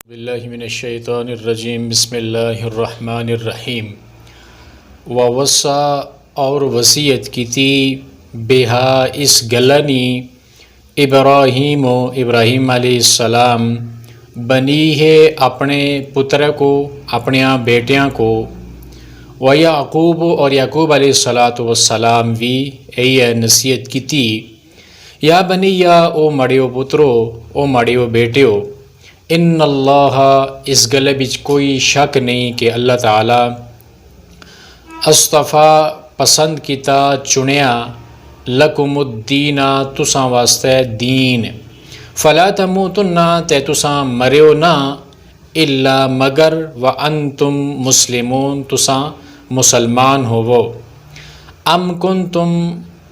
باللہ من الشیطان الرجیم بسم اللہ الرحمن الرحیم ووصا اور وصیت کی تھی بہا اس گلنی ابراہیم علیہ السلام بنی ہے اپنے پتر کو اپنے بیٹیاں کو و یعقوب اور یعقوب علیہ السلام بھی اے نصیحت کی تھی یا بنی یا او مڑیو پترو او مڑیو بیٹیو ان اللہ اس گلے بچ کوئی شک نہیں کہ اللہ تعالیٰ اصطفیٰ پسند کیتا چنیا لکم الدین تساں واسطے دین فلا تموتن تے تساں مریو نہ الا مگر وانتم مسلمون تساں مسلمان ہوو ام کنتم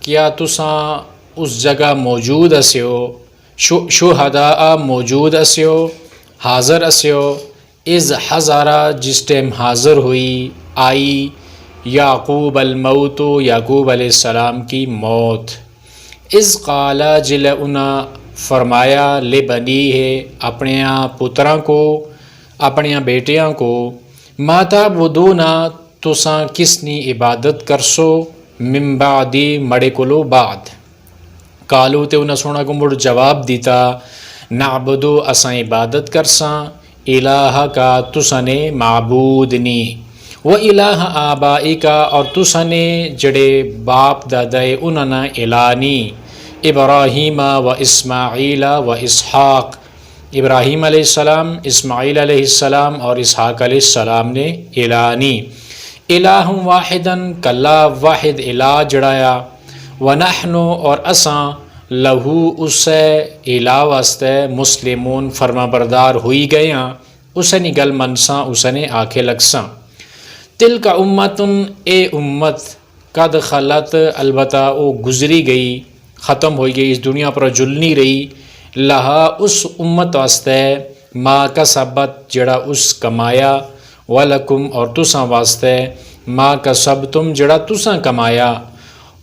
کیا تساں اس جگہ موجود اسیو شہداء موجود اسیو حاضر اسیو از حضرہ جس ٹائم حاضر ہوئی آئی یعقوب الموت یعقوب علیہ السلام کی موت از قالا جل انا فرمایا لبنی ہے اپنے پتراں کو اپنی بیٹیاں کو ما تعبدونا تساں کس نی عبادت کرسو من بعدی مڑے کلو بعد کالو تے انہاں سونا کو مڑ جواب دیتا نعبدو اساں عبادت کرساں الہ کا تسانے معبودنی و الہ آبائی کا اور تسانے جڑے باپ دادائے انہاں الانی ابراہیم و اسماعیل و اسحاق ابراہیم علیہ السلام اسماعیل علیہ السلام اور اسحاق علیہ السلام نے الانی الہ واحدن کلا واحد الہ جڑایا ونحن اور اساں لہو اسے الہ واسطے مسلمون فرما بردار ہوئی گئیاں اسے نی گل منساں اسے نے آکھے لگساں تلک امتن اے امت قد خلت البتہ او گزری گئی ختم ہوئی گئی اس دنیا پر جلنی رہی لہا اس امت واسطے ما کسبت جڑا اس کمایا ولکم اور تساں واسطے ما کسبتم جڑا تساں کمایا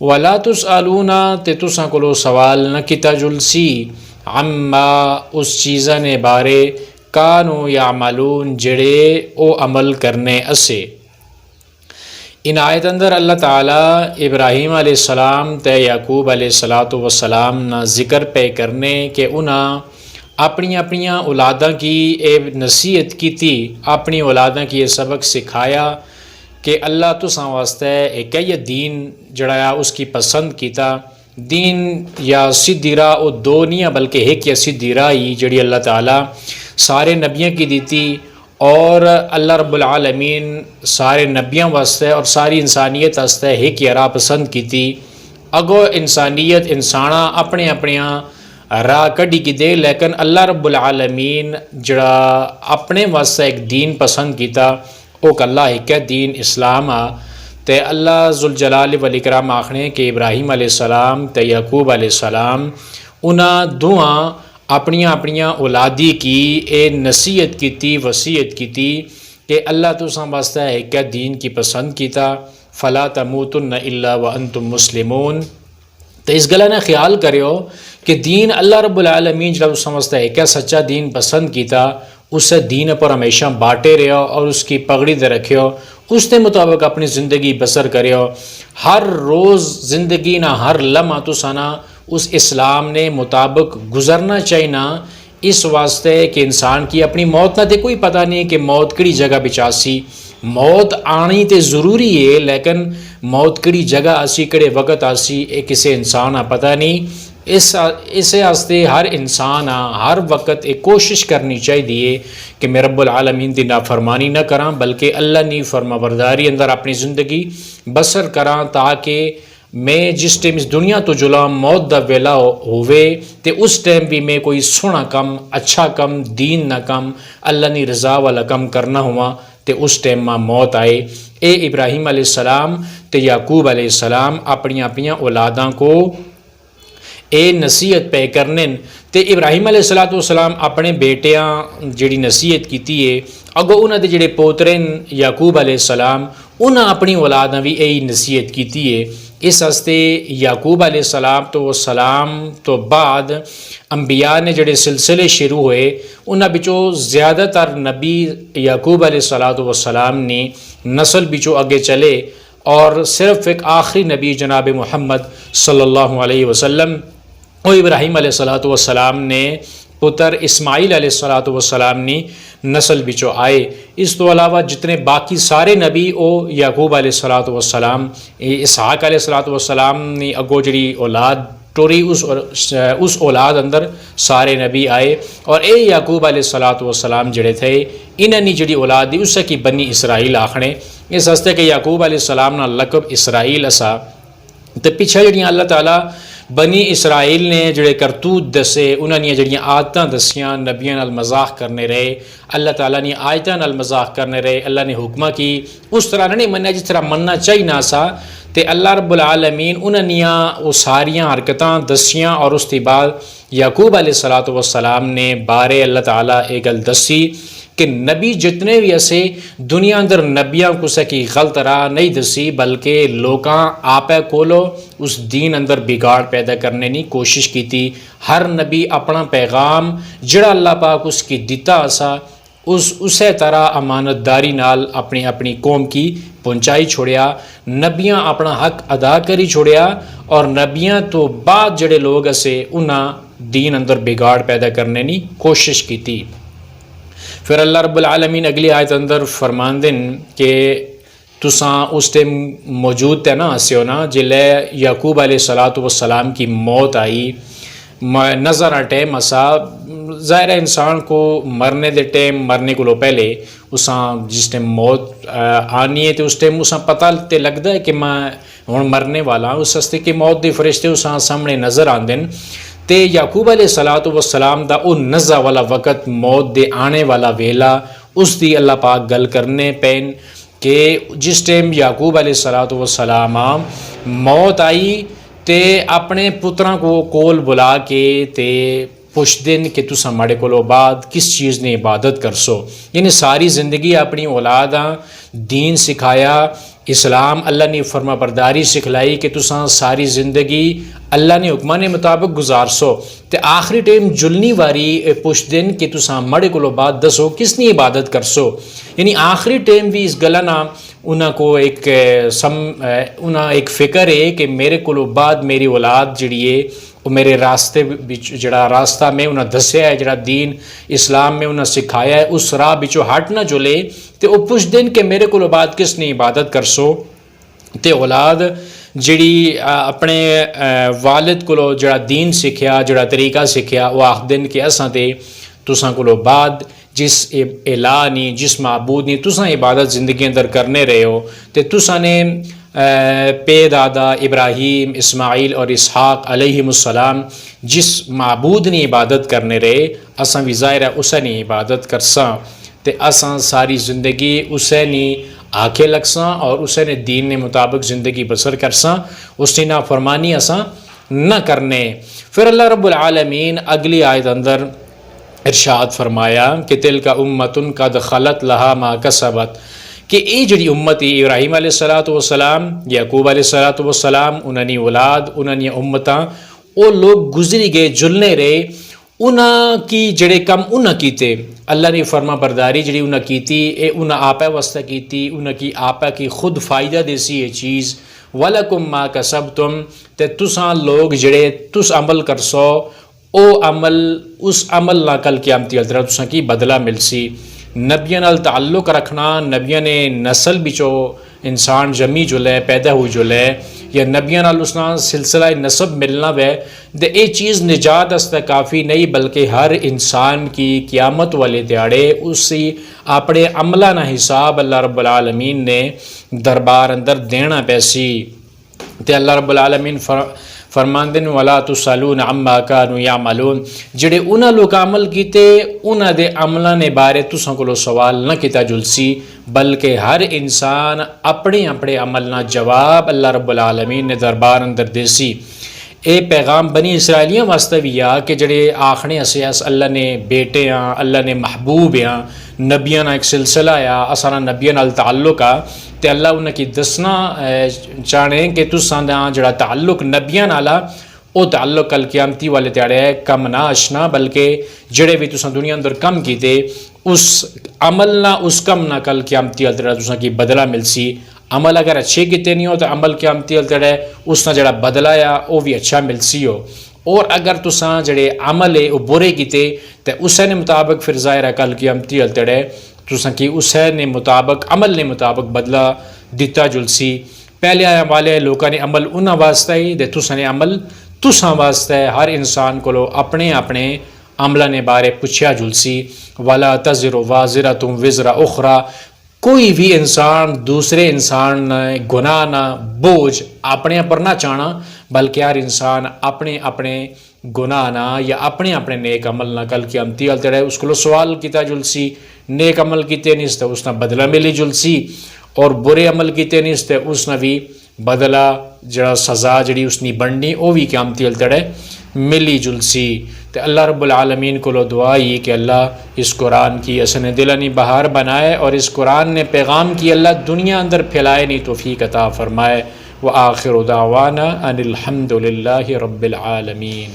ولا تسألون تے تساں کولو سوال نہ کیتا جلسی عما اس چیزاں نے بارے کانو یعملون جڑے او عمل کرنے اسے ان آیت اندر اللہ تعالیٰ ابراہیم علیہ السلام تے یعقوب علیہ السلام نہ ذکر پہ کرنے کہ انہاں اپنی اولاداں کی اے نصیحت کی تھی اپنی اولاداں کی یہ سبق سکھایا کہ اللہ تساں واسطے ایک یہ دین جڑایا اس کی پسند کیتا دین یا سیدھی راہ او دو نہیں بلکہ ایک یا سیدھی راہ ہی جڑی اللہ تعالیٰ سارے نبیوں کی دیتی اور اللہ رب العالمین سارے نبیوں واسطے اور ساری انسانیت واسطے ایک یا راہ پسند کیتی اگو انسانیت انسانا اپنے راہ کڈی کی دے لیکن اللہ رب العالمین جڑا اپنے واسطے ایک دین پسند کیتا او کاللہ ایک دین اسلام تے اللہ ذوالجلال والاکرام آخنے کہ ابراہیم علیہ السلام تے یعقوب علیہ السلام انہاں دعاں اپنی اولادی کی اے نصیحت کی تھی وصیت کی تھی کہ اللہ تساں واسطے ایک دین کی پسند کیتا فلا تموتن الا وانتم مسلمون تو اس گلہ نے خیال کریو کہ دین اللہ رب العالمین جب تساں واسطے ایک سچا دین پسند کیتا اسے دین پر ہمیشہ باٹے رہو اور اس کی پگڑی دے رکھو اس کے مطابق اپنی زندگی بسر کریو ہر روز زندگی نہ ہر لمحہ تسانا اس اسلام نے مطابق گزرنا چاہیے اس واسطے کہ انسان کی اپنی موت نہ تے کوئی پتہ نہیں کہ موت کڑی جگہ بچاسی موت آنی تے ضروری ہے لیکن موت کڑی جگہ آسی کڑے وقت آسی ایک کسی انسان پتہ نہیں اسے واسطے ہر انسان ہر وقت ایک کوشش کرنی چاہیے کہ میں رب العالمین دی نافرمانی نہ کراں بلکہ اللہ نی فرما برداری اندر اپنی زندگی بسر کراں تاکہ میں جس ٹائم اس دنیا تو جلا موت دا ویلا ہوئے تے اس ٹائم بھی میں کوئی سونا کم اچھا کم دین نہ کم اللہ نی رضا والا کم کرنا ہوا تے اس ٹائم ماں موت آئے اے ابراہیم علیہ السلام تے یعقوب علیہ السلام اپنی اولاداں کو اے نصیحت پہ کرنے تے ابراہیم علیہ السلام اپنے بیٹیاں جڑی نصیحت کیتی ہے اگو انہاں دے جڑے پوترے یعقوب علیہ السلام انہاں اپنی اولاداں بھی یہی نصیحت کیتی ہے اس واسطے یعقوب علیہ السلام تو بعد انبیاء نے جڑے سلسلے شروع ہوئے انہاں بچوں زیادہ تر نبی یعقوب علیہ السلام نے نسل بچوں اگے چلے، اور صرف ایک آخری نبی جناب محمد صلی اللہ علیہ وسلم وہ ابراہیم علیہ السلام نے پتر اسماعیل علیہ السلام نے نسل بچوں آئے۔ اس تو علاوہ جتنے باقی سارے نبی او یعقوب علیہ السلام اسحاق علیہ السلام نے اگو جڑی اولاد ٹوری اس اولاد اندر سارے نبی آئے، اور اے یعقوب علیہ السلام جڑے تھے انہاں نے جڑی اولاد دی اس کی بنی اسرائیل آکھنے، اس واسطے کہ یعقوب علیہ السلام نا لقب اسرائیل اسا۔ تے پیچھے جڑیاں اللہ تعالیٰ بنی اسرائیل نے جڑے کرتوت دسے انہاں نے جڑیاں عادتاں دسیاں، نبیاں نال مذاق کرنے رہے، اللہ تعالیٰ نے آیتاں نال مذاق کرنے رہے، اللہ نے حکمہ کی اس طرح نہیں منیا جس طرح مننا چاہیے سا، تے اللہ رب العالمین انہاں نے وہ ساریاں حرکتاں دسیاں، اور اس کے بعد یعقوب علیہ السلام نے بارے اللہ تعالیٰ ایک گل دسی کہ نبی جتنے بھی ایسے دنیا اندر نبیاں کو سکی غلط راہ نہیں دسی، بلکہ لوکاں آپے کولو اس دین اندر بگاڑ پیدا کرنے کی کوشش کی تھی۔ ہر نبی اپنا پیغام جڑا اللہ پاک اس کی دیتا اسا اسی طرح امانت داری نال اپنی قوم کی پہنچائی چھوڑیا، نبیاں اپنا حق ادا کری چھوڑیا، اور نبیاں تو بعد جڑے لوگ اسے انہاں دین اندر بگاڑ پیدا کرنے کی کوشش کی تھی۔ پھر اللہ رب العالمین اگلی آیت اندر فرماندن کہ تساں اس ٹائم موجود تھے نا ہسیو نا جلے یعقوب علیہ السلام کی موت آئی، نظر آ ٹائم اسا ظاہر انسان کو مرنے دے ٹائم مرنے کو پہلے اساں جس ٹائم موت آنی ہے تو اس ٹائم اساں پتہ تے لگتا ہے کہ میں ہوں مرنے والا ہوں، اس واسطے کہ موت دے فرشتے اساں سامنے نظر آندن، تے یعقوب علیہ السلام دا او نزا والا وقت موت دے آنے والا ویلا اس دی اللہ پاک گل کرنے پین کہ جس ٹائم یعقوب علیہ السلام موت آئی تے اپنے پتراں کو کول بلا کے تے پوچھ دن کہ تساں ماڑے کولو بعد کس چیز نے عبادت کرسو، یعنی ساری زندگی اپنی اولاداں دین سکھایا، اسلام اللہ نے فرما برداری سکھلائی کہ تساں ساری زندگی اللہ نے حکمہ نے مطابق گزارسو، تے آخری ٹائم جلنی واری پوچھ دن کہ تساں ماڑے کولو بعد دسو کس نے عبادت کرسو، یعنی آخری ٹائم بھی اس گلا نا انہاں کو ایک فکر ہے کہ میرے کولو بعد میری اولاد جڑی ہے وہ میرے راستے جڑا راستہ میں انہاں دسیا ہے، جڑا دین اسلام میں انہاں سکھایا ہے اس راہ بچوں ہٹ نہ جلے، تے وہ پوچھ دن کہ میرے کولو بعد کس نے عبادت کرسو، تے اولاد جڑی اپنے والد کولو جڑا دین سکھیا جڑا طریقہ سکھیا وہ آخ دن کہ اساں تے تساں کولو بعد جس الہ نی جس معبود نی تساں عبادت زندگی اندر کرنے رہے ہو، تے تساں نے پے دادا ابراہیم اسماعیل اور اسحاق علیہ السلام جس معبود نے عبادت کرنے رہے اساں بھی ظاہر ہے اسے نہیں عبادت کرساں، تے اساں ساری زندگی اسے نہیں آکھے لگساں اور اسے نے دین نے مطابق زندگی بسر کرساں، اس نے نافرمانی اساں نہ کرنے۔ پھر اللہ رب العالمین اگلی آیت اندر ارشاد فرمایا کہ تلک امۃ قد خلت لہا ما کسبت، کہ اے جڑی امتی ابراہیم علیہ السلام یعقوب علیہ السلام انہاں نے اولاد انہاں نے امتاں وہ لوگ گزری گئے جلنے رہے، انہاں کی جڑے کم انہاں کیتے اللہ نے فرما برداری جڑی انہاں کیتی اے انہاں آپے واسطہ کیتی، انہاں کی آپے کی خود فائدہ دیسی یہ چیز، وَلَكُمْ مَا كَسَبْتُمْ، تے تساں لوگ جڑے تس عمل کرسو او عمل اس عمل نہ کل قیامتی الدرہ تساں کی بدلہ ملسی۔ نبیاں نال تعلق رکھنا، نبیاں نے نسل بچو انسان جمی جو لے پیدا ہوئی جو لے یا نبیاں نال اس نا سلسلہ نسب ملنا وے دے اے چیز نجات استا کافی نہیں، بلکہ ہر انسان کی قیامت والے دیاڑے اسی اپنے عملہ نہ حساب اللہ رب العالمین نے دربار اندر دینا پیسی، تے اللہ رب العالمین فرماندن وَلَا تُسْأَلُونَ عَمَّا كَانُوا يَعْمَلُونَ، جڑے انہاں لوگ عمل کیتے انہاں دے عملہ نے بارے تساں کو سوال نہ کیتا جلسی، بلکہ ہر انسان اپنے عمل نہ جواب اللہ رب العالمین نے دربار اندر دیسی۔ اے پیغام بنی اسرائیلیاں واسطے بھی آ کہ جڑے آخنے اسے اس اللہ نے بیٹے ہاں، اللہ نے محبوب ہاں، نبیاں نا ایک سلسلہ آ اسانا نبیاں نال تعلق آ تے اللہ انہیں کی دسنا چاہنے کہ تساں دا جڑا تعلق نبیاں نالا او تعلق کل قیامتی والے تیارے ہے کم نہ اشنا، بلکہ جڑے بھی تساں دنیا اندر کم کیتے اس عمل نہ اس کم نہ کل قیامتی والے تیارے تساں کی بدلہ مل سی۔ عمل اگر اچھے کیتے نہیں ہو تو عمل قیامتی والے تیارے اس نہ جڑا بدلہ آ وہ بھی اچھا مل سی ہو، اور اگر تساں جڑے عمل ہے وہ برے کیتے تو اسے نے مطابق پھر ظاہر ہے کل قیامتی والے تیارے تساں کی اسے نے مطابق عمل نے مطابق بدلہ دیتا جلسی۔ پہلے آیا والے لوگوں نے عمل انہاں واسطہ ہی دے تساں نے عمل تساں واسطہ ہے، ہر انسان کو اپنے اپنے عملہ نے بارے پوچھیا جلسی۔ ولا تزر وازرۃ وزر اخرى، کوئی بھی انسان دوسرے انسان گناہ نہ بوجھ اپنے پر نہ چاہنا، بلکہ ہر انسان اپنے اپنے گناہ نہ یا اپنے اپنے نیک عمل نہ کل قیامتی والے تیڑے اس کو سوال کیتا جلسی۔ نیک عمل کیتے نہیں تو اس نے بدلہ ملی جلسی، اور برے عمل کیتے نہیں تو اس نے بھی بدلہ جڑا سزا جڑی اس نے بننی وہ بھی قیامتی والے تیڑے ملی جلسی۔ تو اللہ رب العالمین کو دعا یہ کہ اللہ اس قرآن کی اسن دلانی بہار بنائے، اور اس قرآن نے پیغام کی اللہ دنیا اندر پھیلائے نہیں توفیق عطا فرمائے۔ وآخر دعوانا ان الحمد للہ رب العالمین۔